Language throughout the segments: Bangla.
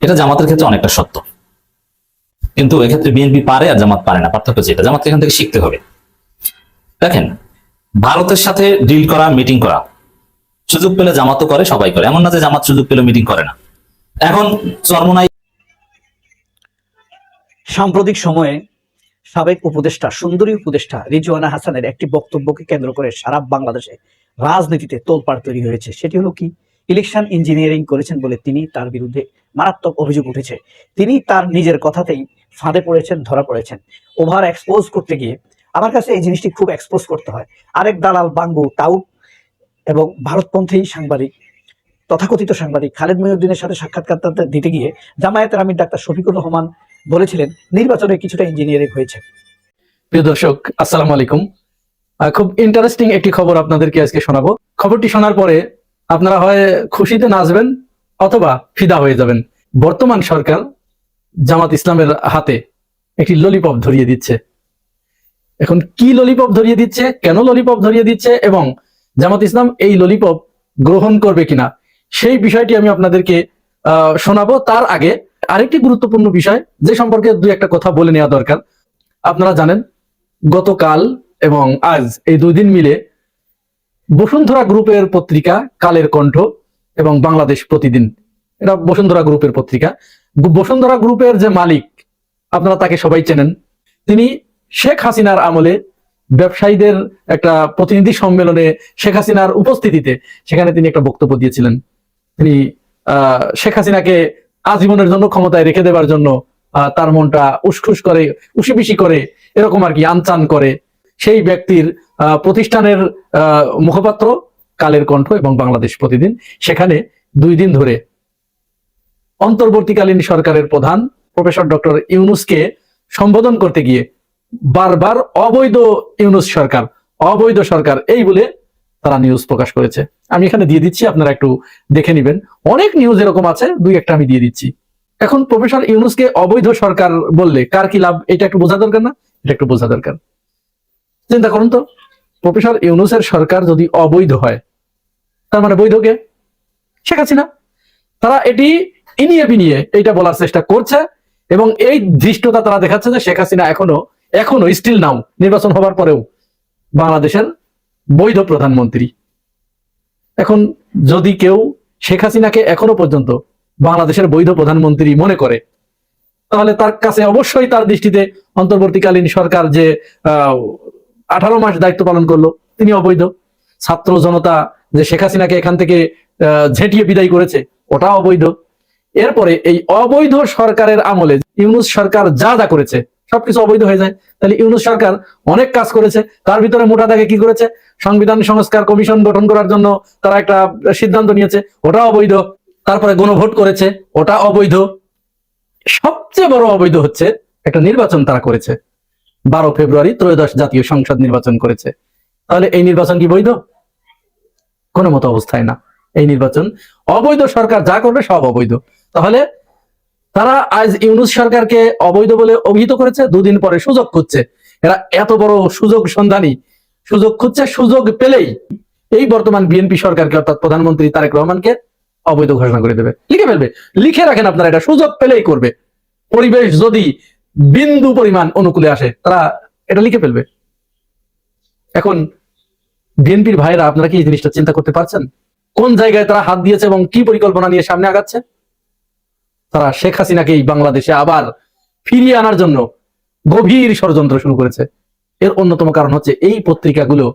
এটা জামাতের ক্ষেত্রে অনেকটা সত্য, কিন্তু এক্ষেত্রে বিএনপি পারে আর জামাত পারে না। পার্থক্য যেটা, জামাতকে এখান থেকে শিখতে হবে। দেখেন, ভারতের সাথে ডিল করা, মিটিং করা সুযোগ পেলে জামাতও করে, সবাই করে, এমন না যে জামাত সুযোগ পেলে মিটিং করে না। এখন চরমোনাই সাম্প্রতিক সময়ে সাবেক উপদেষ্টা, সুন্দরী উপদেষ্টা রিজওয়ানা হাসানের একটি বক্তব্যকে কেন্দ্র করে সারা বাংলাদেশে রাজনীতিতে তোলপাড় তৈরি হয়েছে। সেটি হলো কি, ইলেকশন ইঞ্জিনিয়ারিং করেছেন বলে তার বিরুদ্ধে মারাত্মক অভিযোগ উঠেছে। তিনি তার নিজের কথাতেই ফাঁদে পড়েছেন, ধরা পড়েছেন। ওভার এক্সপোজ করতে গিয়ে আমার কাছে এই জিনিসটি খুব এক্সপোজ করতে হয়। আরেক দালাল বাঙ্গু টাউট এবং ভারতপন্থী সাংবাদিক, তথাকথিত সাংবাদিক খালেদ মহিউদ্দিনের সাথে সাক্ষাৎকার দিতে গিয়ে জামায়াতের আমির ডাক্তার শফিকুর রহমান বলেছিলেন নির্বাচনে কিছুটা ইঞ্জিনিয়ারিং হয়েছে। প্রিয় দর্শক, আসসালামু আলাইকুম। খুব ইন্টারেস্টিং একটি খবর আপনাদেরকে আজকে শোনাবো। খবরটি শোনার পরে আপনারা হয় খুশিতে নাচবেন অথবা ফিদা হয়ে যাবেন। বর্তমান সরকার জামাত ইসলামের হাতে একটি ললিপপ ধরিয়ে দিচ্ছে। এখন কি ললিপপ ধরিয়ে দিচ্ছে, কেন ললিপপ ধরিয়ে দিচ্ছে এবং জামাত ইসলাম এই ললিপপ গ্রহণ করবে কিনা, সেই বিষয়টি আমি আপনাদেরকে শোনাবো। তার আগে আরেকটি গুরুত্বপূর্ণ বিষয় যে সম্পর্কে দুই একটা কথা বলে নেওয়া দরকার। আপনারা জানেন, গতকাল এবং আজ এই 2 দিন মিলে বসুন্ধরা গ্রুপের পত্রিকা কালের কণ্ঠ এবং বাংলাদেশ প্রতিদিন, এটা বসুন্ধরা গ্রুপের পত্রিকা, বসুন্ধরা গ্রুপের যে মালিক আপনারা তাকে সবাই চেনেন। তিনি শেখ হাসিনার আমলে ব্যবসায়ীদের একটা প্রতিনিধি সম্মেলনে শেখ হাসিনার উপস্থিতিতে সেখানে তিনি একটা বক্তব্য দিয়েছিলেন। তিনি শেখ হাসিনাকে আজীবনের জন্য ক্ষমতায় রেখে দেবার জন্য তার মনটা উসখুস করে, উশিবিশি করে, এরকম আর কি আনচান করে। সেই ব্যক্তির প্রতিষ্ঠানের মুখপাত্র কালের কণ্ঠ এবং বাংলাদেশ প্রতিদিন সেখানে 2 দিন ধরে অন্তর্বর্তীকালীন সরকারের প্রধান প্রফেসর ডক্টর ইউনূসকে সম্বোধন করতে গিয়ে বারবার অবৈধ ইউনূস সরকার, অবৈধ সরকার এই বলে তারা নিউজ প্রকাশ করেছে। আমি এখানে দিয়ে দিচ্ছি, আপনারা একটু দেখে নিবেন। অনেক নিউজ এরকম আছে, 2-1টা আমি দিয়ে দিচ্ছি। এখন প্রফেসর ইউনূসকে অবৈধ সরকার বললে কার কি লাভ, এটা একটু বোঝা দরকার না? এটা একটু বোঝা দরকার। চিন্তা করুন তো, প্রফেসর ইউনূসের সরকার যদি অবৈধ হয়, তার মানে বৈধ কে? শেখ হাসিনা। তারা এটি ইনিয়ে বিনিয়ে এইটা বলার চেষ্টা করছে এবং এই ধৃষ্টতা তারা দেখাচ্ছে যে শেখ হাসিনা এখনো স্টিল নাও, নির্বাচন হবার পরেও বাংলাদেশের বৈধ প্রধানমন্ত্রী। এখন যদি কেউ শেখ হাসিনাকে এখনো পর্যন্ত বাংলাদেশের বৈধ প্রধানমন্ত্রী মনে করে, তাহলে তার কাছে অবশ্যই তার দৃষ্টিতে অন্তর্বর্তীকালীন সরকার যে 18 মাস দায়িত্ব পালন করলো তিনি অবৈধ। ছাত্র জনতা যে শেখ হাসিনাকে এখান থেকে ঝেঁটিয়ে বিদায় করেছে ওটা অবৈধ। এরপরে এই অবৈধ সরকারের আমলে ইউনূস সরকার যা যা করেছে সবকিছু অবৈধ হয়ে যায়। তাহলে ইউনূস সরকার অনেক কাজ করেছে, তার ভিতরে মোটা দাগে কি করেছে? সংবিধান সংস্কার কমিশন গঠন করার জন্য তারা একটা সিদ্ধান্ত নিয়েছে, ওটা অবৈধ। তারপরে গণভোট করেছে, ওটা অবৈধ। সবচেয়ে বড় অবৈধ হচ্ছে একটা নির্বাচন তারা করেছে, 12 ফেব্রুয়ারি ত্রয়োদশ জাতীয় সংসদ নির্বাচন করেছে। তাহলে এই নির্বাচন কি বৈধ? কোনো মতো অবস্থায় না। এই নির্বাচন অবৈধ, সরকার যা করবে সব অবৈধ। তাহলে তারা আজ ইউনূস সরকারকে অবৈধ বলে অভিহিত করেছে, 2 দিন পরে সুযোগ খুঁজছে। এরা এত বড় সুযোগ সন্ধানী, সুযোগ খুঁজছে, সুযোগ পেলেই এই বর্তমান বিএনপি সরকারকে অর্থাৎ প্রধানমন্ত্রী তারেক রহমানকে অবৈধ ঘোষণা করে দেবে, লিখে ফেলবে। লিখে রাখেন আপনারা, এটা সুযোগ পেলেই করবে। পরিবেশ যদি বিন্দু পরিমাণ অনুকূলে আসে তারা এটা লিখে ফেলবে। এখন বিএনপির ভাইরা, আপনারা কি এই জিনিসটা চিন্তা করতে পারছেন? কোন জায়গায় তারা হাত দিয়েছে এবং কি পরিকল্পনা নিয়ে সামনে আগাচ্ছে? তারা শেখ হাসিনাকে এই বাংলাদেশে আবার ফিরিয়ে আনার জন্য গভীর ষড়যন্ত্র শুরু করেছে। এর অন্যতম কারণ হচ্ছে এই পত্রিকাগুলো,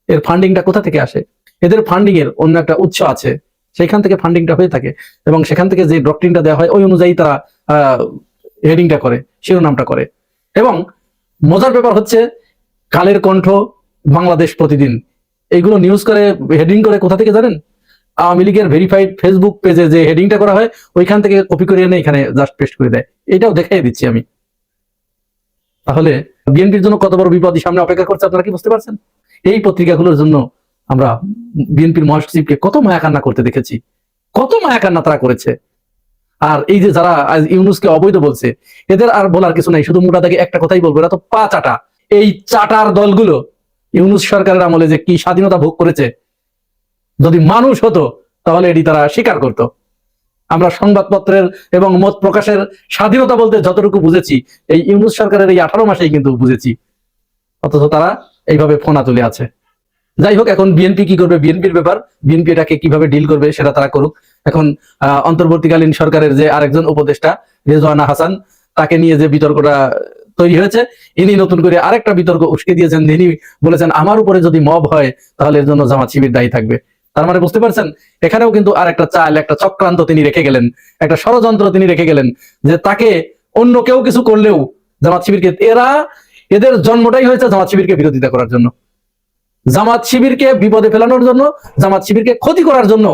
এর ফান্ডিংটা কোথা থেকে আসে? এদের ফান্ডিং এর অন্য একটা উৎস আছে, সেখান থেকে ফান্ডিংটা হয়ে থাকে এবং সেখান থেকে যে ডক্ট্রিনটা দেওয়া হয় ওই অনুযায়ী তারা হেডিংটা করে, শিরোনামটা করে। এবং মজার ব্যাপার হচ্ছে কালের কণ্ঠ, বাংলাদেশ প্রতিদিন এইগুলো নিউজ করে, হেডিং করে কোথা থেকে জানেন? আওয়ামী লীগের ভেরিফাইড ফেসবুক পেজে যে হেডিংটা করা হয় ওইখান থেকে কপি করে এনে এখানে জাস্ট পেস্ট করে দেয়। এটাও দেখাই দিচ্ছি আমি। তাহলে বিএনপির জন্য কত বড় বিপদ সামনে অপেক্ষা করছে আপনারা কি বুঝতে পারছেন? এই পত্রিকাগুলোর জন্য আমরা বিএনপির মহাসচিবকে কত মায়া কান্না করতে দেখেছি, কত মায়া কান্না তারা করেছে। আর এই যে যারা আজ ইউনূসকে অবৈধ বলছে, এদের আর বলার কিছু নাই, শুধু মোটা দাগে একটা কথাই বলবো, এরা তো পা চাটা। এই চাটার দলগুলো ইউনূস সরকারের আমলে যে কি স্বাধীনতা ভোগ করেছে, যদি মানুষ হতো তাহলে এটি তারা স্বীকার করত। আমরা সংবাদপত্রের এবং মত প্রকাশের স্বাধীনতা বলতে যতটুকু বুঝেছি এই ইউনূস সরকারের এই 18 মাসেই কিন্তু বুঝেছি, অথচ তারা এইভাবে ফোনা তুলে আছে। যাই হোক, এখন বিএনপি কি করবে, বিএনপির ব্যাপার, বিএনপি এটাকে কিভাবে ডিল করবে সেটা তারা করুক। এখন অন্তর্বর্তীকালীন সরকারের যে আরেকজন উপদেষ্টা রেজওয়ানা হাসান, তাকে নিয়ে যে বিতর্কটা তৈরি হয়েছে, ইনি নতুন করে আরেকটা বিতর্ক উস্কে দিয়েছেন। তিনি বলেছেন আমার উপরে যদি মব হয় তাহলে এর জন্য জামাত শিবির দায়ী থাকবে। তার মানে বুঝতে পারছেন, এখানেও কিন্তু আর একটা চাল, একটা চক্রান্ত তিনি রেখে গেলেন, একটা ষড়যন্ত্র তিনি রেখে গেলেন, যে তাকে অন্য কেউ কিছু করলেও জামাত শিবিরকে, এদের জন্মটাই হয়েছে জামাত শিবিরকে বিরোধিতা করার জন্য, জামাত শিবিরকে বিপদে ফেলানোর জন্য, জামাত শিবিরকে ক্ষতি করার জন্য।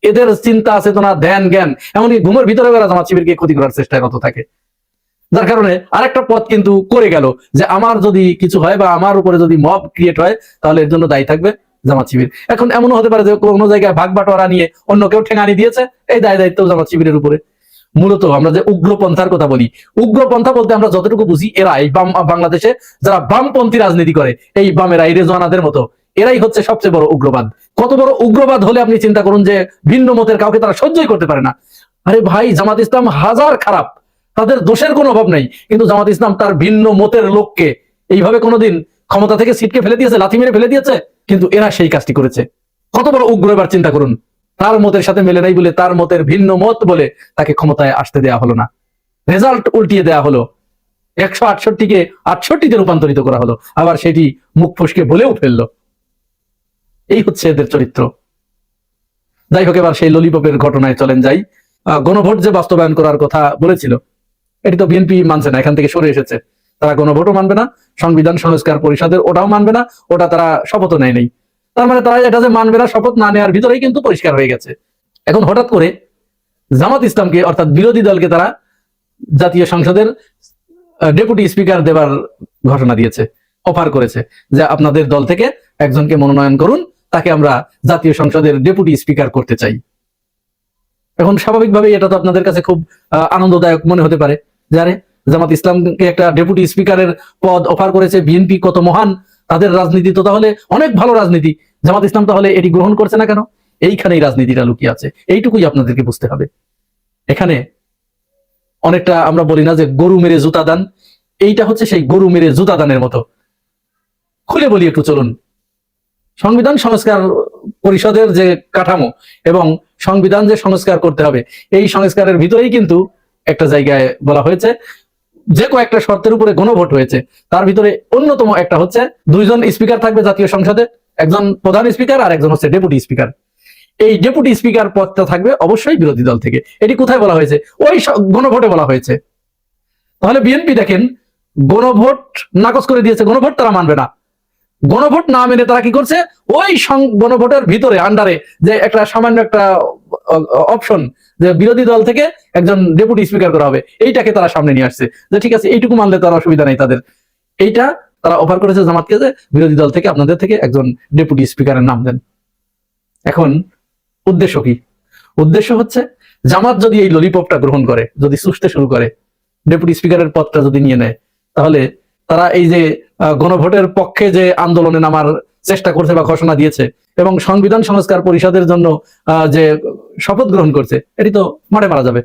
এদের চিন্তা চেতনা, ধ্যান জ্ঞান, এমনকি ঘুমের ভিতরে বেলা জামাত শিবিরকে ক্ষতি করার চেষ্টায় রত থাকে। যার কারণে আরেকটা পথ কিন্তু করে গেল, যে আমার যদি কিছু হয় বা আমার উপরে যদি মব ক্রিয়েট হয় তাহলে এর জন্য দায়ী থাকবে জামাত শিবির। এখন এমনও হতে পারে যে কোনো জায়গায় ভাগ বাটোয়ারা নিয়ে অন্য কেউ ঠেঙানি দিয়েছে, এই দায়িত্ব জামাত শিবিরের উপরে। মূলত আমরা যে উগ্রপন্থার কথা বলি, উগ্রপন্থা বলতে আমরা যতটুকু বুঝি, এরা এই বাংলাদেশে যারা বামপন্থী রাজনীতি করে, এই বামেরা, এই রেজওয়ানাদের মতো, এরাই হচ্ছে সবচেয়ে বড় উগ্রবাদ। কত বড় উগ্রবাদ হলে আপনি চিন্তা করুন, যে ভিন্ন মতের কাউকে তারা সহ্যই করতে পারে না। আরে ভাই, জামাত ইসলাম হাজার খারাপ, তাদের দোষের কোনো অভাব নেই, কিন্তু জামাত ইসলাম তার ভিন্ন মতের লোককে এইভাবে কোনোদিন ক্ষমতা থেকে সিটকে ফেলে দিয়েছে, লাথি মেরে ফেলে দিয়েছে? কিন্তু এরা সেই কাজটি করেছে। কত বড় উগ্র! এবার চিন্তা করুন, তার মতের সাথে মেলে নাই বলে, তার মতের ভিন্ন মত বলে তাকে ক্ষমতায় আসতে দেয়া হলো না, রেজাল্ট উল্টিয়ে দেয়া হলো, 168কে 68তে রূপান্তরিত করা হলো, আবার সেটি মুখ ফসকে বলেও ফেললো। এই হচ্ছে এদের চরিত্র। যাই হোক, এবার সেই ললিপপের ঘটনায় চলেন যাই। গণভোট যে বাস্তবায়ন করার কথা বলেছিল, এটি তো বিএনপি মানছে না, এখান থেকে সরে এসেছে। তারা গণভোটও মানবে না, সংবিধান সংস্কার পরিষদের ওটাও মানবে না, ওটা তারা শপথও নেয় নাই। তার মানে তারা এটা যে মানবে না, শপথ না নেওয়ার ভিতরেই কিন্তু পরিষ্কার হয়ে গেছে। এখন হঠাৎ করে জামাত ইসলামকে, অর্থাৎ বিরোধী দলকে, তারা জাতীয় সংসদের ডেপুটি স্পিকার দেবার ঘোষণা দিয়েছে, অফার করেছে যে আপনাদের দল থেকে একজনকে মনোনয়ন করুন, তাকে আমরা জাতীয় সংসদের ডেপুটি স্পিকার করতে চাই। এখন স্বাভাবিকভাবেই এটা তো আপনাদের কাছে খুব আনন্দদায়ক মনে হতে পারে, যারে জামাত ইসলামকে একটা ডেপুটি স্পিকারের পদ অফার করেছে বিএনপি, কত মহান, তাদের রাজনীতি তো তাহলে অনেক ভালো রাজনীতি, জামাত ইসলাম তাহলে এটি গ্রহণ করছে না কেন? এইখানেই রাজনীতিটা লুকিয়ে আছে, এইটুকুই আপনাদেরকে বুঝতে হবে। এখানে অনেকটা আমরা বলি না যে গরু মেরে জুতা দান, এইটা হচ্ছে সেই গরু মেরে জুতা দানের মতো। খুলে বলি একটু, চলুন। সংবিধান সংস্কার পরিষদের যে কাঠামো এবং সংবিধান যে সংস্কার করতে হবে, এই সংস্কারের ভিতরেই কিন্তু একটা জায়গায় বলা হয়েছে, যে কয়েকটা শর্তের উপরে গণভোট হয়েছে, তার ভিতরে অন্যতম একটা হচ্ছে 2জন স্পিকার থাকবে জাতীয় সংসদে, একজন প্রধান স্পিকার আর একজন হচ্ছে ডেপুটি স্পিকার। এই ডেপুটি স্পিকার পদটা থাকবে অবশ্যই বিরোধী দল থেকে। এটি কোথায় বলা হয়েছে? ওই গণভোটে বলা হয়েছে। তাহলে বিএনপি দেখেন, গণভোট নাকচ করে দিয়েছে, গণভোট তারা মানবে না। গণভোট না মেনে তারা কি করছে, ওই গণভোটের ভিতরে আন্ডারে যে একটা সামান্য একটা অপশন, যে বিরোধী দল থেকে একজন ডেপুটি স্পিকার করা হবে, এইটাকে তারা সামনে নিয়ে আসছে, যে ঠিক আছে এইটুকু মানলে তার অসুবিধা নেই তাদের। এইটা তারা অফার করেছে জামাতকে, যে বিরোধী দল থেকে আপনাদের থেকে একজন ডেপুটি স্পিকারের নাম দেন। এখন উদ্দেশ্য কি? উদ্দেশ্য হচ্ছে, জামাত যদি এই ললিপপটা গ্রহণ করে, যদি চুষতে শুরু করে, ডেপুটি স্পিকারের পদটা যদি নিয়ে নেয়, তাহলে তারা এই যে গণভোটের পক্ষে যে আন্দোলনে নামার চেষ্টা করছে বা ঘোষণা দিয়েছে, এবং সংবিধান সংস্কার পরিষদের জন্য যে শপথ গ্রহণ করছে, এটি তো মাঠে মারা যাবে,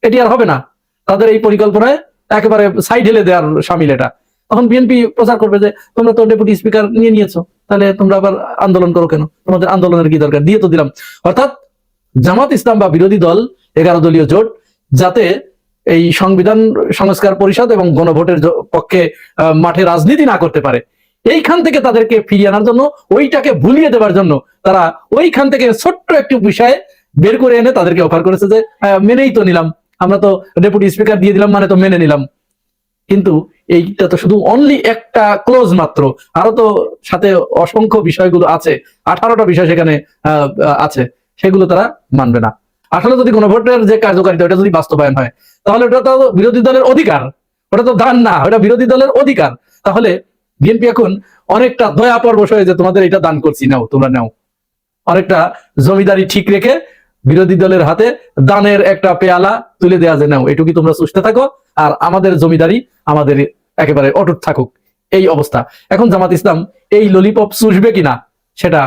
এটি আর হবে না। তাদের এই পরিকল্পনায় একেবারে সাইড হেলে দেওয়ার সামিল এটা। তখন বিএনপি প্রচার করবে যে তোমরা তো ডেপুটি স্পিকার নিয়ে নিয়েছো, তাহলে তোমরা আবার আন্দোলন করো কেন, তোমাদের আন্দোলনের কি দরকার, দিয়ে তো দিলাম। অর্থাৎ জামাত ইসলাম বা বিরোধী দল 11 দলীয় জোট যাতে এই সংবিধান সংস্কার পরিষদ এবং গণভোটের পক্ষে মাঠে রাজনীতি না করতে পারে, এইখান থেকে তাদেরকে ফিরিয়ে আনার জন্য, ওইটাকে ভুলিয়ে দেওয়ার জন্য তারা ওইখান থেকে ছোট্ট একটু বিষয়ে বের করে এনে তাদেরকে অফার করেছে যে মেনেই তো নিলাম, আমরা তো ডেপুটি স্পিকার দিয়ে দিলাম, মানে তো মেনে নিলাম। কিন্তু এইটা তো শুধু অনলি একটা ক্লোজ মাত্র, আরো তো সাথে অসংখ্য বিষয়গুলো আছে, 18টা বিষয় সেখানে আছে, সেগুলো তারা মানবে না। আসলে যদি গণভোটের যে কার্যকারিতা, ওটা যদি বাস্তবায়ন হয়, তাহলে ওটা তো বিরোধী দলের অধিকার, ওটা তো দান না, ওটা বিরোধী দলের অধিকার। তাহলে বিএনপি এখন অনেকটা দয়া পরবশ হয়ে, যে তোমাদের এটা দান করছি, নাও, তোমরা নাও। অনেকটা জমিদারি ঠিক রেখে বিরোধী দলের হাতে দানের একটা পেয়ালা তুলে দেয়া, যে নাও, এটুকু তোমরা সুস্থ থাকো, আর আমাদের জমিদারি আমাদের একেবারে অটুট থাকুক, এই অবস্থা। এখন জামাত ইসলাম এই ললিপপ চুষবে কিনা সেটা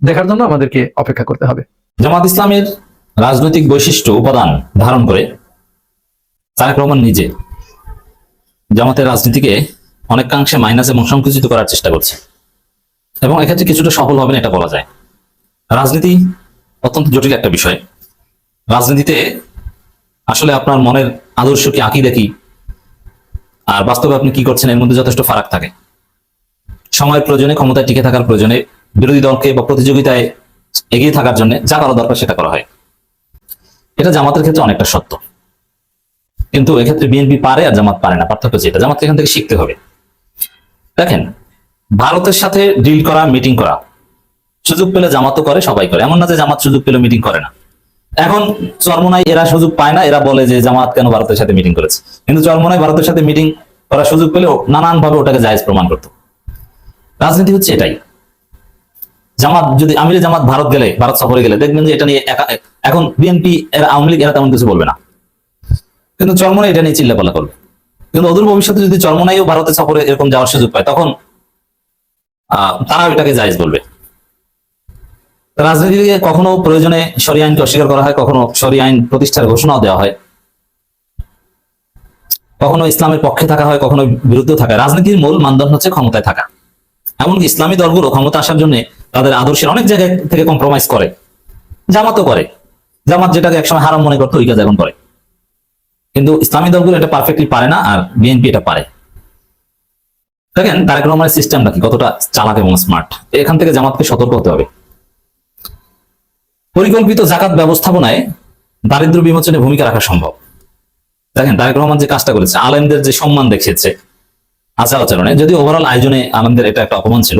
দেখার জন্য আমাদেরকে অপেক্ষা করতে হবে। জামাত ইসলামের রাজনৈতিক বৈশিষ্ট্য উপাদান ধারণ করে তারেক রহমান নিজে জামাতের রাজনীতিকে অনেকাংশে মাইনাস এবং সংকুচিত করার চেষ্টা করছে, এবং এক্ষেত্রে কিছুটা সফল হবেন এটা বলা যায়। রাজনীতি অত্যন্ত জটিল একটা বিষয়। রাজনীতিতে আসলে আপনার মনের আদর্শ কি, আকীদা কি, আর বাস্তবে আপনি কি করছেন এর মধ্যে যথেষ্ট ফারাক থাকে। সময়ের প্রয়োজনে, ক্ষমতায় টিকে থাকার প্রয়োজনে, বিরোধী দলকে বা প্রতিযোগিতায় এগিয়ে থাকার জন্য যা করা দরকার সেটা করা হয়। এটা জামাতের ক্ষেত্রে অনেকটা সত্য, কিন্তু এক্ষেত্রে বিএনপি পারে আর জামাত পারে না। পার্থক্য যেটা, জামাতকে এখান থেকে শিখতে হবে। দেখেন, ভারতের সাথে ডিল করা, মিটিং করা সুযোগ পেলে জামাতও করে, সবাই করে। এমন না যে জামাত সুযোগ পেলে মিটিং করে না। এখন চরমোনাই এরা সুযোগ পায় না, এরা বলে যে জামাত কেন ভারতের সাথে মিটিং করেছে, কিন্তু চরমোনাই ভারতের সাথে মিটিং করার সুযোগ পেলেও নানান ভাবে ওটাকে জায়েজ প্রমাণ করতো। রাজনীতি হচ্ছে এটাই। জামাত যদি, আমিরে জামাত ভারত গেলে, ভারত সফরে গেলে দেখবেন যে এটা নিয়ে এখন বিএনপি, এরা, আওয়ামী লীগ এরা তেমন কিছু বলবে না, কিন্তু চরমোনাই এটা নিয়ে চিল্লাপাল্লা করবে। কিন্তু অদূর ভবিষ্যতে যদি চরমোনাইও ভারতের সফরে এরকম যাওয়ার সুযোগ পায়, তখন তারা এটাকে জায়েজ বলবে। রাজনীতিকে কখনো প্রয়োজনে শরিয়া আইনকে অস্বীকার করা হয়, কখনো শরিয়া আইন প্রতিষ্ঠার ঘোষণাও দেওয়া হয়, কখনো ইসলামের পক্ষে থাকা হয়, কখনো বিরুদ্ধে থাকা হয়। রাজনীতির মূল মানদণ্ড হচ্ছে ক্ষমতায় থাকা। এমনকি ইসলামী দলগুলো ক্ষমতা আসার জন্য তাদের আদর্শের অনেক জায়গায় থেকে কম্প্রোমাইজ করে, জামাতও করে। জামাত যেটাকে একসময় হারাম মনে করতো, ওই কাজ এখন করে। কিন্তু ইসলামী দলগুলো এটা পারফেক্টলি পারে না, আর বিএনপি এটা পারে। দেখেন তারেক রহমানের সিস্টেমটা কি, কতটা চালাক এবং স্মার্ট। এখান থেকে জামাতকে সতর্ক হতে হবে। পরিকল্পিত জাকাত ব্যবস্থাপনায় দারিদ্র বিমোচনে ভূমিকা রাখা সম্ভব। দেখেন তারেক রহমান যে কাজটা করেছে, আলেমদের যে সম্মান দেখিয়েছে আচার আচরণে, যদি ওভারঅল আয়োজনে আলেমদের এটা একটা অপমান ছিল,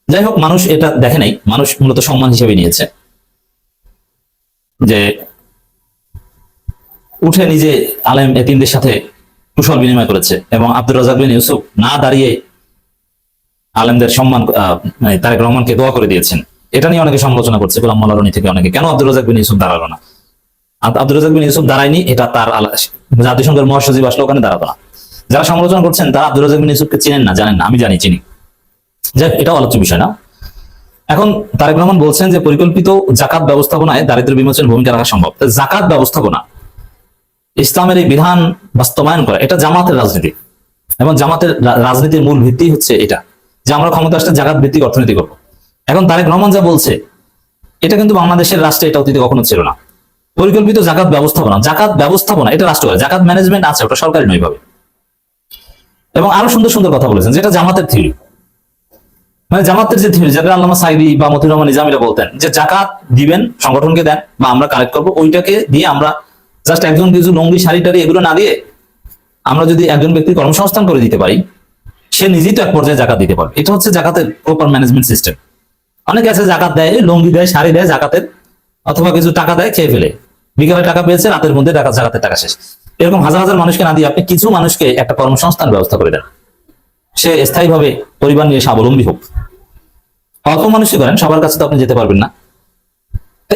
যাই হোক মানুষ এটা দেখে নাই, মানুষ মূলত সম্মান হিসেবে নিয়েছে। যে উঠে নিজে আলেম এতিমদের সাথে কুশল বিনিময় করেছে, এবং আব্দুর রাজ্জাক বিন ইউসুফ না দাঁড়িয়ে আলেমদের সম্মান, মানে তারেক রহমানকে দোয়া করে দিয়েছেন। এটা নিয়ে অনেকে সমালোচনা করছে, গোলাম মোল্লা রনি থেকে অনেকে, কেন আব্দুর রাজ্জাক বিন ইউসুফ দাঁড়ালো না। আব্দুর রাজ্জাক বিন ইউসুফ দাঁড়ায়নি, এটা তার জাতিসংঘের মহাসচিব আসলে ওখানে দাঁড়াতো না। যারা সমালোচনা করছেন তারা আব্দুর রাজ্জাক বিন ইউসুফকে চিনেন না, জানেন না, আমি জানি, চিনি। যাই, এটাও আলোচ্য বিষয় না। এখন তারেক রহমান বলছেন যে পরিকল্পিত জাকাত ব্যবস্থাপনায় দারিদ্র বিমোচনে ভূমিকা রাখা সম্ভব। জাকাত ব্যবস্থাপনা, ইসলামের এই বিধান বাস্তবায়ন করা, এটা জামাতের রাজনীতি, এবং জামাতের রাজনীতির মূল ভিত্তি হচ্ছে এটা, যে আমরা ক্ষমতা আসলে জাকাত ভিত্তিক অর্থনীতি করবো। এখন তারেক রহমান যা বলছে, এটা কিন্তু বাংলাদেশের রাষ্ট্রে এটা অতীতে কখনো ছিল না। পরিকল্পিত জাকাত ব্যবস্থাপনা এটা রাষ্ট্র করে, জাকাত ম্যানেজমেন্ট আছে, ওটা সরকারি নয় ভাবে। এবং আরো সুন্দর সুন্দর কথা বলেছেন, যেটা জামাতের থিওরি, মানে জামাতের যে থিওরি, যেটা আল্লামা সাইদি বা মতিউর রহমান নিজামীরা বলতেন, যে জাকাত দিবেন, সংগঠনকে দেন বা আমরা কালেক্ট করবো, ওইটাকে দিয়ে আমরা জাস্ট একজন কিছু লুঙ্গি, শাড়ি টাড়ি এগুলো না দিয়ে আমরা যদি একজন ব্যক্তির কর্মসংস্থান করে দিতে পারি, সে নিজেই তো এক পর্যায়ে জাকাত দিতে পারবে। এটা হচ্ছে জাকাতের প্রপার ম্যানেজমেন্ট সিস্টেম। অনেকে আছে জাকাত দেয়, লুঙ্গি দেয়, শাড়ি দেয় জাকাতের, অথবা কিছু টাকা দেয়, খেয়ে ফেলে, বিকালে টাকা পেয়েছে, রাতের মধ্যে জাকাতের টাকা শেষ। এরকম হাজার হাজার মানুষকে না দিয়ে আপনি কিছু মানুষকে একটা কর্মসংস্থান ব্যবস্থা করে দেন, সে স্থায়ীভাবে পরিবার নিয়ে স্বাবলম্বী হোক। অল্প মানুষই করেন, সবার কাছে তো আপনি যেতে পারবেন না।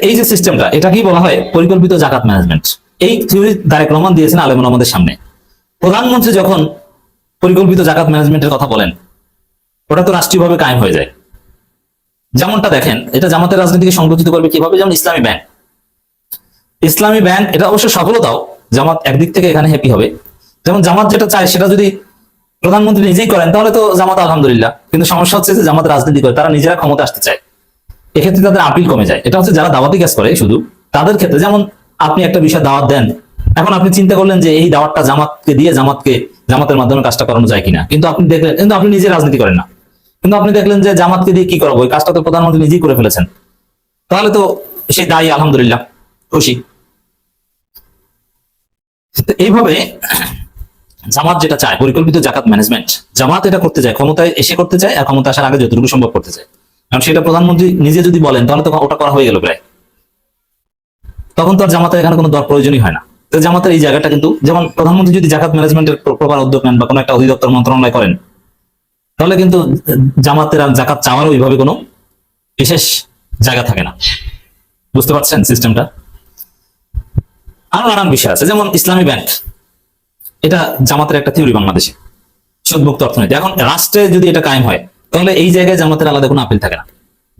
এই যে সিস্টেমটা, এটাকেই বলা হয় পরিকল্পিত জাকাত ম্যানেজমেন্ট। এই থিওরি তারেক রহমান দিয়েছেন আলেমুল আমাদের সামনে। প্রধানমন্ত্রী যখন পরিকল্পিত জাকাত ম্যানেজমেন্টের কথা বলেন, ওটা তো রাষ্ট্রীয়ভাবে কায়েম হয়ে যায়। যেমনটা দেখেন, এটা জামাতের রাজনীতিকে সংগঠিত করবে কিভাবে, যেমন ইসলামী ব্যাংক, এটা অবশ্য সফলতাও, জামাত একদিক থেকে এখানে হ্যাপি হবে। যেমন জামাত যেটা চায় সেটা যদি প্রধানমন্ত্রী নিজেই করেন তাহলে তো জামাত আলহামদুলিল্লাহ, কিন্তু সমস্যা হচ্ছে যে জামাত রাজনীতি করে, তারা নিজেরা ক্ষমতা আসতে চায়, এক্ষেত্রে তাদের আপিল কমে যায়। এটা হচ্ছে যারা দাওয়াতি কাজ করে শুধু তাদের ক্ষেত্রে। যেমন আপনি একটা বিষয় দাওয়াত দেন, এখন আপনি চিন্তা করলেন যে এই দাওয়াতটা জামাতকে দিয়ে জামাতের মাধ্যমে কাজটা করানো যায় কিনা, কিন্তু আপনি দেখলেন, কিন্তু আপনি নিজে রাজনীতি করেন না, কিন্তু আপনি দেখলেন যে জামাতকে দিয়ে কি করাবো, ওই কাজটা তো প্রধানমন্ত্রী নিজেই করে ফেলেছেন, তাহলে তো সেই দায়ী আলহামদুলিল্লাহ, খুশি। এইভাবে জামাত যেটা চায় পরিকল্পিত জাকাত ম্যানেজমেন্ট, জামাত এটা করতে চায়, ক্ষমতায় এসে করতে চায়, আর ক্ষমতা আসার আগে যতটুকু সম্ভব করতে চায়। কারণ সেটা প্রধানমন্ত্রী নিজে যদি বলেন তাহলে তো ওটা করা হয়ে গেল প্রায়, তখন তো আর জামাতের এখানে কোনো প্রয়োজনই হয় না। তো জামাতের এই জায়গাটা কিন্তু, যেমন প্রধানমন্ত্রী যদি জাকাত ম্যানেজমেন্টের প্রপার উদ্যোগ নেন বা কোনো একটা অধিদপ্তর মন্ত্রণালয় করেন, তাহলে কিন্তু জামাতের আর জাকাত চাওয়ার ওইভাবে কোনো বিশেষ জায়গা থাকে না। বুঝতে পারছেন সিস্টেমটা? আরো নানান বিষয় আছে, যেমন ইসলামী ব্যাংক, এটা জামাতের একটা থিওরি বাংলাদেশে, সুদমুক্ত অর্থনীতি। এখন রাষ্ট্রে যদি এটা কায়েম হয় তাহলে এই জায়গায় জামাতের আলাদা কোনো আপিল থাকে না।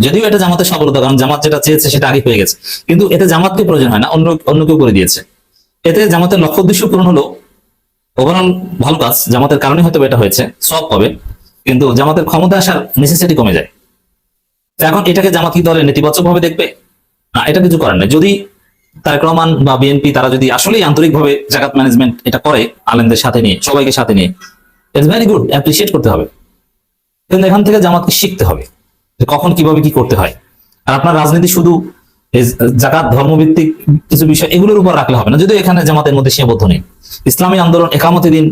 যদিও এটা জামাতের সফলতা, কারণ জামাত যেটা চেয়েছে সেটা আগে হয়ে গেছে, কিন্তু এতে জামাতকে প্রয়োজন হয় না, অন্য অন্য কেউ করে দিয়েছে। এতে জামাতের লক্ষ্য উদ্দেশ্য পূরণ হলো, ওভারঅল ভালো কাজ, জামাতের কারণে হয়তো এটা হয়েছে, সব হবে, কিন্তু জামাতের ক্ষমতা আসার নেসেসিটি কমে যায়। তো এখন এটাকে জামাত কি দলে নেতিবাচক ভাবে দেখবে? না, এটা কিছু করার নেই। যদি তারেক রহমান বা বিএনপি তারা যদি আসলেই আন্তরিকভাবে জাকাত ম্যানেজমেন্ট এটা করে, আলেমদের সাথে নিয়ে, সবাইকে সাথে নিয়ে, ইটস ভেরি গুড, অ্যাপ্রিসিয়েট করতে হবে। কিন্তু এখান থেকে জামাতকে শিখতে হবে যে কখন কিভাবে কি করতে হয়। আর আপনার রাজনীতি শুধু এই জাকাত ধর্মভিত্তিক কিছু বিষয় এগুলোর উপর রাখলে হবে না, যদিও এখানে জামাতের মধ্যে সীমাবদ্ধ নেই। ইসলামী আন্দোলন, একামতে দিন,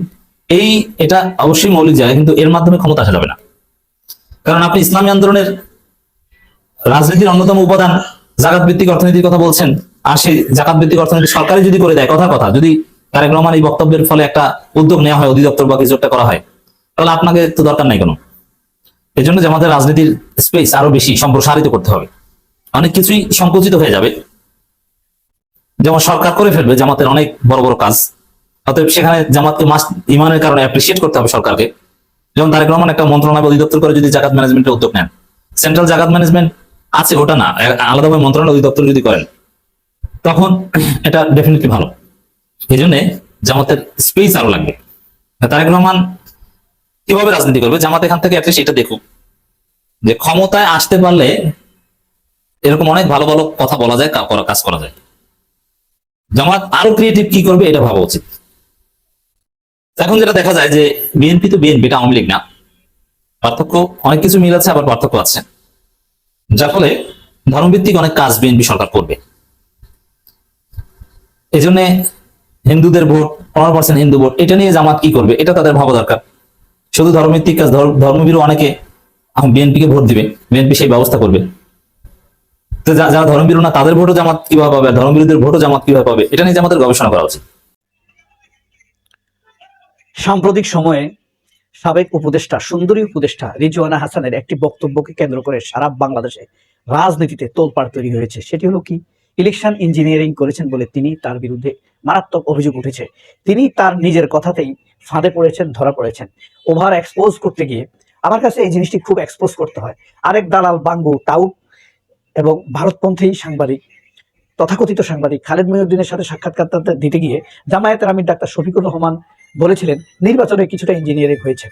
এটা অবশ্যই মৌলিক জায়গা, কিন্তু এর মাধ্যমে ক্ষমতা আসা যাবে না। কারণ আপনি ইসলামী আন্দোলনের রাজনীতির অন্যতম উপাদান জাকাত ভিত্তিক অর্থনীতির কথা বলছেন, আর সেই জাকাত ভিত্তিক অর্থনীতি সরকারি যদি করে দেয়, কথা যদি তারেক রহমান এই বক্তব্যের ফলে একটা উদ্যোগ নেওয়া হয়, অধিদপ্তর বা কিছু একটা করা হয়, তাহলে আপনাকে তো দরকার নাই কোনো। এই জন্য আমাদের রাজনীতির স্পেস আরো বেশি সম্প্রসারিত করতে হবে। অনেক কিছুই সংকুচিত হয়ে যাবে, যেমন সরকার করে ফেলবে জামাতের অনেক বড় বড় কাজ, অতএব সেখানে জামাতকে মাস্ট ইমানের কারণে অ্যাপ্রিসিয়েট করতে হবে সরকারকে। যেমন তারেক রহমান একটা মন্ত্রণালয় অধিদপ্তর করে যদি জাকাত ম্যানেজমেন্টের উদ্যোগ নেন, সেন্ট্রাল জাকাত ম্যানেজমেন্ট আছে, ওটা না, আলাদাভাবে মন্ত্রণালয় অধিদপ্তর যদি করেন, তখন এটা ডেফিনেটলি ভালো। এই জন্য জামাতের স্পেস আরো লাগবে। তারেক রহমান কিভাবে রাজনীতি করবে, জামাত এখান থেকে অ্যাটলিস্ট এটা দেখুক যে ক্ষমতায় আসতে পারলে এরকম অনেক ভালো ভালো কথা বলা যায়, কাজ করা যায়। জামাত আরো ক্রিয়েটিভ কি করবে এটা ভাবা উচিত। এখন যেটা দেখা যায় যে বিএনপি তো বিএনপি, এটা আওয়ামী লীগ না, পার্থক্য অনেক কিছু মিল আছে, আবার পার্থক্য আছে, যার ফলে ধর্মভিত্তিক অনেক কাজ বিএনপি সরকার করবে। এই জন্য হিন্দুদের ভোট, 15% হিন্দু ভোট, এটা নিয়ে জামাত কি করবে এটা তাদের ভাবা দরকার। শুধু ধর্মভিত্তিক কাজ, ধর্মভীরু অনেকে বিএনপি কে ভোট দিবে, বিএনপি সেই ব্যবস্থা করবে। তো যারা ধর্মভীরু না তাদের ভোটও জামাত কিভাবে পাবে, ধর্মভীরুদের ভোটও জামাত কিভাবে পাবে, এটা নিয়ে আমাদের গবেষণা করা উচিত। সাম্প্রতিক সময়ে সাবেক উপদেষ্টা, সুন্দরী উপদেষ্টা রিজওয়ানা হাসানের একটি বক্তব্যকে কেন্দ্র করে সারা বাংলাদেশে রাজনীতিতে তোলপাড় তৈরি হয়েছে। সেটি হলো কি, ইলেকশন ইঞ্জিনিয়ারিং করেছেন বলে তার বিরুদ্ধে মারাত্মক অভিযোগ উঠেছে। তিনি তার নিজের কথাতেই ফাঁদে পড়েছেন, ধরা পড়েছেন। ওভার এক্সপোজ করতে গিয়ে আমার কাছে এই জিনিসটি খুব এক্সপোজ করতে হয়। আরেক দালাল বাঙ্গু টাউট এবং ভারতপন্থী সাংবাদিক, তথাকথিত সাংবাদিক খালেদ মহিউদ্দিনের সাথে সাক্ষাৎকার দিতে গিয়ে জামায়াতের আমির ডাক্তার শফিকুর রহমান বলেছিলেন নির্বাচনে কিছুটা ইঞ্জিনিয়ারিং হয়েছে,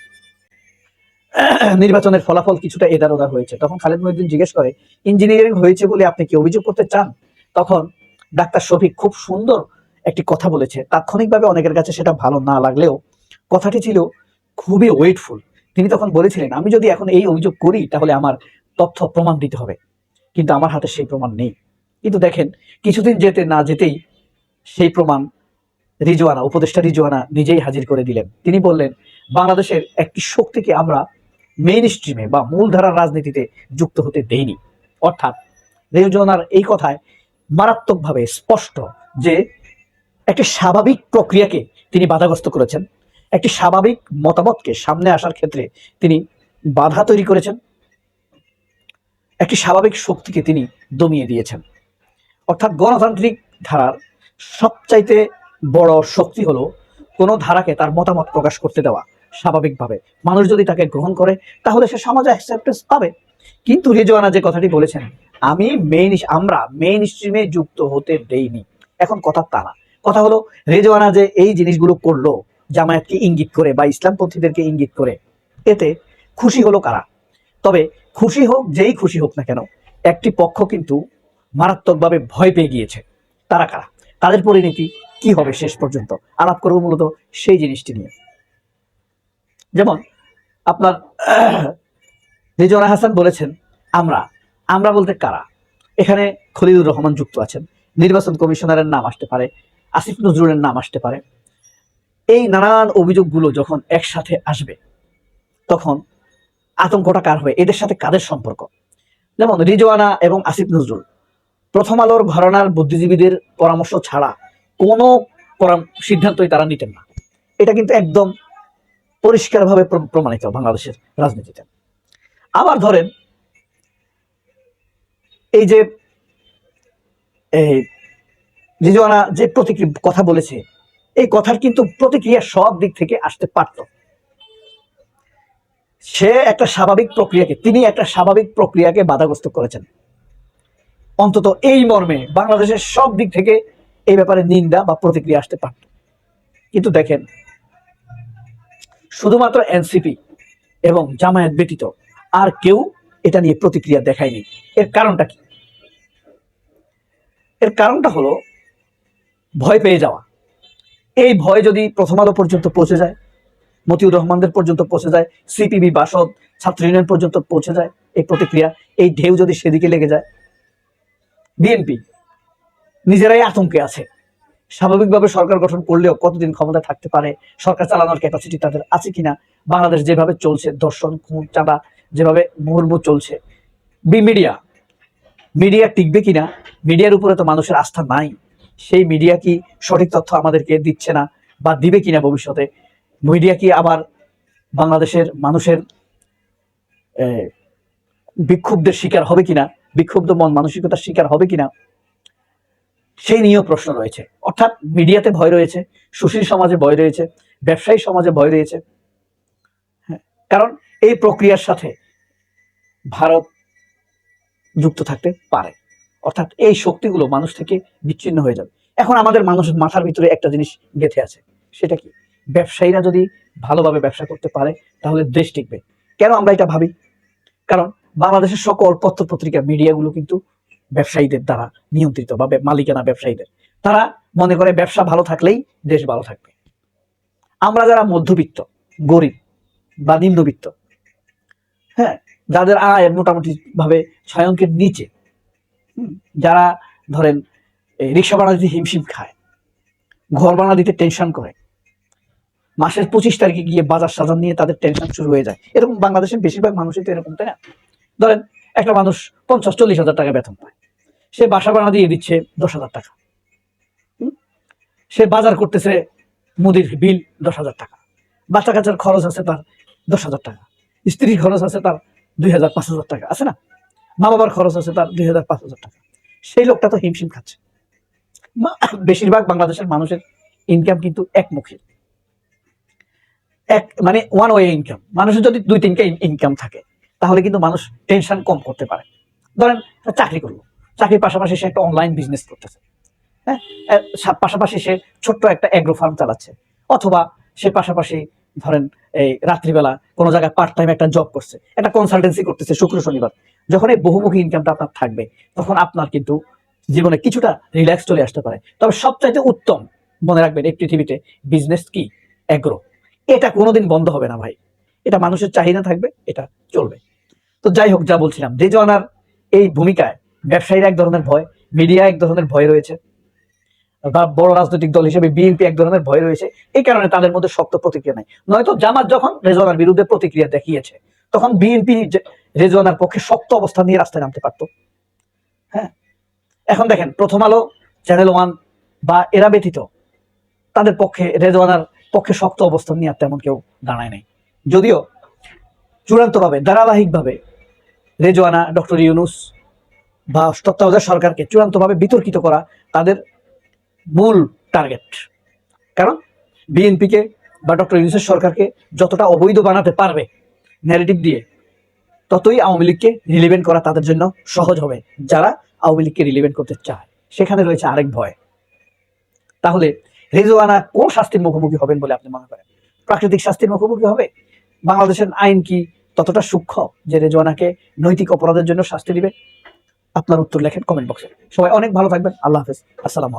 নির্বাচনের ফলাফল কিছুটা এদার ওদার হয়েছে। তখন খালেদ মহিউদ্দিন জিজ্ঞেস করে, ইঞ্জিনিয়ারিং হয়েছে বলে আপনি কি অভিযোগ করতে চান? তখন ডাক্তার শফিক খুব সুন্দর একটি কথা বলেছে, তাৎক্ষণিকভাবে অনেকের কাছে সেটা ভালো না লাগলেও কথাটি ছিল খুবই ওয়েটফুল। তিনি তখন বলেছিলেন, আমি যদি এখন এই অভিযোগ করি তাহলে আমার তথ্য প্রমাণ দিতে হবে, কিন্তু আমার হাতে সেই প্রমাণ নেই। কিন্তু দেখেন, কিছুদিন যেতে না যেতেই সেই প্রমাণ রিজওয়ানা, উপদেষ্টা রিজওয়ানা নিজেই হাজির করে দিলেন। তিনি বললেন, বাংলাদেশের একটি শক্তিকে আমরা মেইন স্ট্রিমে বা মূলধারার রাজনীতিতে যুক্ত হতে দেইনি। অর্থাৎ রিজওয়ানার এই কথায় মারাত্মকভাবে স্পষ্ট যে একটি স্বাভাবিক প্রক্রিয়াকে তিনি বাধাগ্রস্ত করেছেন, একটি স্বাভাবিক মতামতকে সামনে আসার ক্ষেত্রে তিনি বাধা তৈরি করেছেন, একটি স্বাভাবিক শক্তিকে তিনি দমিয়ে দিয়েছেন। অর্থাৎ গণতান্ত্রিক ধারার সবচাইতে বড় শক্তি হলো কোনো ধারাকে তার মতামত প্রকাশ করতে দেওয়া। স্বাভাবিকভাবে মানুষ যদি তাকে গ্রহণ করে তাহলে সে সমাজে অ্যাকসেপ্টেন্স পাবে। কিন্তু রিজওয়ানা যে কথাটি বলেছেন, আমরা মেইন স্ট্রিমে যুক্ত হতে দেইনি, এখন কথা তা না। কথা হলো রিজওয়ানা যে এই জিনিসগুলো করলো জামায়াতকে ইঙ্গিত করে বা ইসলামপন্থীদেরকে ইঙ্গিত করে, এতে খুশি হলো কারা? তবে খুশি হোক যেই খুশি হোক না কেন, একটি পক্ষ কিন্তু মারাত্মকভাবে ভয় পেয়ে গিয়েছে। তারা কারা, তাদের পরিণতি কি হবে শেষ পর্যন্ত আলাপ করবো মূলত সেই জিনিসটি নিয়ে। যেমন আপনার রিজওয়ানা হাসান বলেছেন আমরা বলতে কারা? এখানে খলিলুর রহমান যুক্ত আছেন, নির্বাচন কমিশনারের নাম আসতে পারে, আসিফ নজরুলের নাম আসতে পারে। এই নানান অভিযোগগুলো যখন একসাথে আসবে তখন আতঙ্কটা কার হবে, এদের সাথে কাদের সম্পর্ক? যেমন রিজওয়ানা এবং আসিফ নজরুল প্রথম আলোর ঘরানার বুদ্ধিজীবীদের পরামর্শ ছাড়া কোনো সিদ্ধান্তই তারা নিতেন না। এটা কিন্তু একদম পরিষ্কারভাবে প্রমাণিত বাংলাদেশের রাজনীতিতে। আবার ধরেন এই যে রিজওয়ানা যে কথা বলেছে, এই কথার কিন্তু প্রতিক্রিয়া সব দিক থেকে আসতে পারত। তিনি একটা স্বাভাবিক প্রক্রিয়াকে বাধাগ্রস্ত করেছেন। অন্তত এই মর্মে বাংলাদেশের সব দিক থেকে এই ব্যাপারে নিন্দা বা প্রতিক্রিয়া আসতে পারত। কিন্তু দেখেন, শুধুমাত্র এনসিপি এবং জামায়াত ব্যতীত আর কেউ এটা নিয়ে প্রতিক্রিয়া দেখায়নি। এর কারণটা কি? এর কারণটা হলো ভয় পেয়ে যাওয়া। এই ভয় যদি প্রথম আলো পর্যন্ত পৌঁছে যায়, মতিউর রহমানদের পর্যন্ত পৌঁছে যায়, সিপিবি, বাসদ, ছাত্র ইউনিয়ন পর্যন্ত পৌঁছে যায় এই প্রতিক্রিয়া, এই ঢেউ যদি সেদিকে লেগে যায়, বিএনপি নিজেরাই আতঙ্কে আছে। স্বাভাবিকভাবে সরকার গঠন করলেও কতদিন ক্ষমতায় থাকতে পারে, সরকার চালানোর ক্যাপাসিটি তাদের আছে কিনা, বাংলাদেশ যেভাবে চলছে, দর্শন, খুন, চাঁদা যেভাবে মুহুর্মুহু চলছে, মিডিয়া টিকবে কিনা, মিডিয়ার উপরে তো মানুষের আস্থা নাই। সেই মিডিয়া কি সঠিক তথ্য আমাদেরকে দিচ্ছে না বা দিবে কিনা ভবিষ্যতে? মিডিয়া কি আবার বাংলাদেশের মানুষের বিক্ষুব্ধের শিকার হবে কিনা, বিক্ষুব্ধ মন মানসিকতার শিকার হবে কিনা, সেই নিয়েও প্রশ্ন রয়েছে। অর্থাৎ মিডিয়াতে ভয় রয়েছে, সুশীল সমাজে ভয় রয়েছে, ব্যবসায়ী সমাজে ভয় রয়েছে। হ্যাঁ, কারণ এই প্রক্রিয়ার সাথে ভারত যুক্ত থাকতে পারে। অর্থাৎ এই শক্তিগুলো মানুষ থেকে বিচ্ছিন্ন হয়ে যাবে। এখন আমাদের মানুষের মাথার ভিতরে একটা জিনিস গেঁথে আছে, সেটা কি? ব্যবসায়ীরা যদি ভালোভাবে ব্যবসা করতে পারে তাহলে দেশ টিকবে। কেন আমরা এটা ভাবি? কারণ বাংলাদেশের সকল পত্র পত্রিকা, মিডিয়াগুলো কিন্তু ব্যবসায়ীদের দ্বারা নিয়ন্ত্রিত বা মালিকানা ব্যবসায়ীদের। তারা মনে করে ব্যবসা ভালো থাকলেই দেশ ভালো থাকবে। আমরা যারা মধ্যবিত্ত, গরিব বা নিম্নবিত্ত, হ্যাঁ, যাদের আয় মোটামুটি ভাবে 6 অঙ্কের নিচে, যারা ধরেন রিক্সা ভাড়া দিতে হিমশিম খায়, ঘর ভাড়া দিতে টেনশন করে, মাসের 25 তারিখে গিয়ে বাজার সাজার নিয়ে তাদের টেনশন শুরু হয়ে যায়। এরকম বাংলাদেশের বেশিরভাগ মানুষই তো এরকম, তাই না? ধরেন একটা মানুষ 50-40 হাজার টাকা বেতন পায়, সে বাসা ভাড়া দিয়ে দিচ্ছে 10,000 টাকা, সে বাজার করতেছে, মুদির বিল 10,000 টাকা, বাচ্চা কাচ্চার খরচ আছে তার 10,000 টাকা, স্ত্রীর খরচ আছে তার 2,000-5,000 টাকা, আছে না? মা বাবার খরচ আছে তার 2,000-5,000 টাকা। সেই লোকটা তো হিমশিম খাচ্ছে। বেশিরভাগ বাংলাদেশের মানুষের ইনকাম কিন্তু একমুখী, মানে ওয়ান ওয়ে ইনকাম। মানুষের যদি 2-3টা ইনকাম থাকে তাহলে কিন্তু মানুষ টেনশন কম করতে পারে। ধরেন চাকরি করলো, চাকরির পাশাপাশি সে একটা অনলাইন বিজনেস করতেছে, হ্যাঁ, পাশাপাশি সে ছোট্ট একটা এগ্রো ফার্ম চালাচ্ছে, অথবা সে পাশাপাশি ধরেন এই রাত্রিবেলা কোনো জায়গায় পার্ট টাইম একটা জব করছে, একটা কনসালটেন্সি করতেছে শুক্র শনিবার। যখন এই বহুমুখী ইনকামটা আপনার থাকবে, তখন আপনার কিন্তু জীবনে কিছুটা রিল্যাক্স চলে আসতে পারে। তবে সবচাইতে উত্তম, মনে রাখবেন, এই পৃথিবীতে বিজনেস কি? এগ্রো। এটা কোনোদিন বন্ধ হবে না ভাই, এটা মানুষের চাহিদা থাকবে, এটা চলবে। তো যাই হোক, যা বলছিলাম, রেজওয়ানার এই ভূমিকায় ব্যবসায়ীরা এক ধরনের ভয়, মিডিয়া এক ধরনের ভয় রয়েছে, বা বড় রাজনৈতিক দল হিসেবে বিএনপি এক ধরনের ভয় রয়েছে। এই কারণে তাদের মধ্যে শক্ত প্রতিক্রিয়া নাই। নয়তো জামাত যখন রেজওয়ানার বিরুদ্ধে প্রতিক্রিয়া দেখিয়েছে, তখন বিএনপি রেজওয়ানার পক্ষে শক্ত অবস্থান নিয়ে রাস্তায় নামতে পারতো। হ্যাঁ, এখন দেখেন, প্রথম আলো, চ্যানেল 1 বা এরা ব্যতীত তাদের পক্ষে, রেজওয়ানার পক্ষে শক্ত অবস্থান নিয়ে আর তেমন কেউ দাঁড়ায় নাই। যদিও চূড়ান্তভাবে, ধারাবাহিকভাবে রেজওয়ানা, ডক্টর ইউনূস বা তত্ত্বাবধায়ক সরকারকে চূড়ান্তভাবে বিতর্কিত করা তাদের মূল টার্গেট। কারণ বিএনপিকে বা ডক্টর ইউনূসের সরকারকে যতটা অবৈধ বানাতে পারবে ন্যারেটিভ দিয়ে, ততই আওয়ামী লীগকে রিলিভেন্ট করা তাদের জন্য সহজ হবে। যারা আওয়ামী লীগকে রিলিভেন্ট করতে চায়, সেখানে রয়েছে আরেক ভয়। তাহলে রেজওয়ানা কোন শাস্তির মুখোমুখি হবেন বলে আপনি মনে করেন? প্রাকৃতিক শাস্তির মুখোমুখি হবে? বাংলাদেশের আইন কি ততটা সূক্ষ্ম যে রেজওয়ানাকে নৈতিক অপরাধের জন্য শাস্তি দিবে? আপনার উত্তর লেখেন কমেন্ট বক্সে। সবাই অনেক ভালো থাকবেন। আল্লাহ হাফেজ। আসসালামু আলাইকুম।